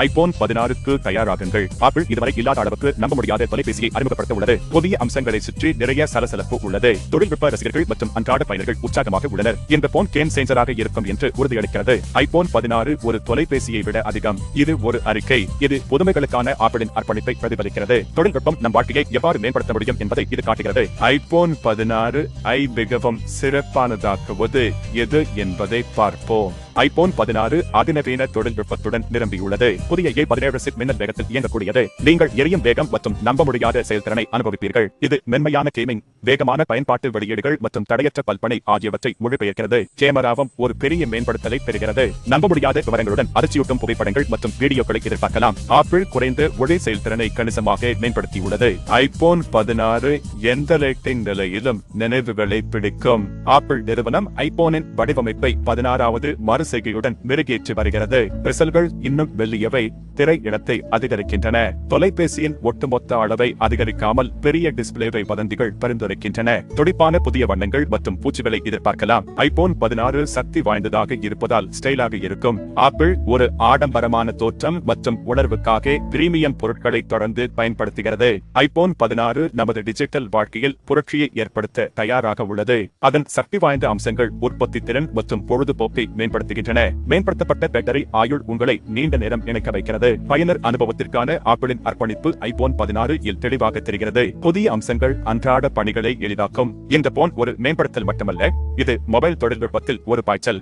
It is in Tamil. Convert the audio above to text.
ஐபோன் 16க்கு தயாராகுங்கள். ஆப்பிள் இதுவரை இல்லாத அளவுக்கு நம்ப முடியாத தொலைபேசியை அறிமுகப்படுத்த உள்ளது. புதிய அம்சங்களை சுற்றி நிறைய சலசலப்பு உள்ளது. தொழில்நுட்ப ரசிகர்கள் மற்றும் அன்றாட பயனர்கள் உற்சாகமாக உள்ளனர். இந்த போன் கேம் சேஞ்சராக இருக்கும் என்று உறுதியளிக்கிறது. ஐபோன் 16 ஒரு தொலைபேசியை விட அதிகம். இது ஒரு அறிக்கை. இது புதுமைகளுக்கான ஆப்பிளின் அர்ப்பணிப்பை பிரதிபலிக்கிறது. தொழில்நுட்பம் நம் வாழ்க்கையை எவ்வாறு மேம்படுத்த முடியும் என்பதை இது காட்டுகிறது. ஐபோன் 16 ஐ மிகவும் சிறப்பானதாக்குவது எது என்பதை பார்ப்போம். ஐபோன் 16 அதிநவீன தொழில்நுட்பத்துடன் நிரம்பியுள்ளது. புதிய A17 சிப் மின்னல் வேகத்தில் இயங்கக்கூடியது. நீங்கள் எரியும் வேகம் மற்றும் நம்ப முடியாத செயல்திறனை அனுபவிப்பீர்கள். இது மென்மையான கேமிங், வேகமான பயன்பாட்டு வெளியீடுகள் மற்றும் தடையற்ற கல்பனை ஆகியவற்றை மொழிபெயர்க்கிறது. கேமராவும் ஒரு பெரிய மேம்படுத்தலை பெறுகிறது. நம்ப முடியாத விவரங்களுடன் அதிர்ச்சியூட்டும் புகைப்படங்கள் மற்றும் வீடியோக்களை எதிர்பார்க்கலாம். ஆப்பிள் குறைந்த ஒளி செயல்திறனை கணிசமாக மேம்படுத்தியுள்ளது. ஐபோன் 16 எந்த லைட்டிங் நிலையிலும் நினைவுகளை பிடிக்கும். ஆப்பிள் நிறுவனம் ஐபோனின் வடிவமைப்பை 16வது மறுசெய்கையுடன் மெருகேற்றி வருகிறது. பிரிசல்கள் இன்னும் மெல்லியவை, திரை இடத்தை அதிகரிக்கின்றன. தொலைபேசியின் ஒட்டுமொத்த அளவை அதிகரிக்காமல் பெரிய டிஸ்பிளேவை வதந்திகள் பரிந்துரைக்கின்றன. துடிப்பான புதிய வண்ணங்கள் மற்றும் பூச்சிகளை எதிர்பார்க்கலாம். ஐபோன் 16 சக்தி வாய்ந்ததாக இருப்பதால் ஸ்டைலாக இருக்கும். ஆப்பிள் ஒரு ஆடம்பரமான தோற்றம் மற்றும் உணர்வுக்காக பிரீமியம் பொருட்களை தொடர்ந்து பயன்படுத்துகிறது. ஐபோன் 16 நமது டிஜிட்டல் வாழ்க்கையில் புரட்சியை ஏற்படுத்த தயாராக உள்ளது. அதன் சக்தி வாய்ந்த அம்சங்கள் உற்பத்தி திறன் மற்றும் பொழுதுபோக்கை மேம்படுத்துகின்றன. மேம்படுத்தப்பட்ட பேட்டரி ஆயுள் உங்களை நீண்ட நேரம் இணைக்க வைக்கிறது. பயனர் அனுபவத்திற்கான ஆப்பிளின் அர்ப்பணிப்பு ஐபோன் 16 இல் தெளிவாக தெரிகிறது. புதிய அம்சங்கள் அன்றாட பணிகளை எளிதாக்கும். இந்த போன் ஒரு மேம்படுத்தல் மட்டுமல்ல, இது மொபைல் தொழில்நுட்பத்தில் ஒரு பாய்ச்சல்.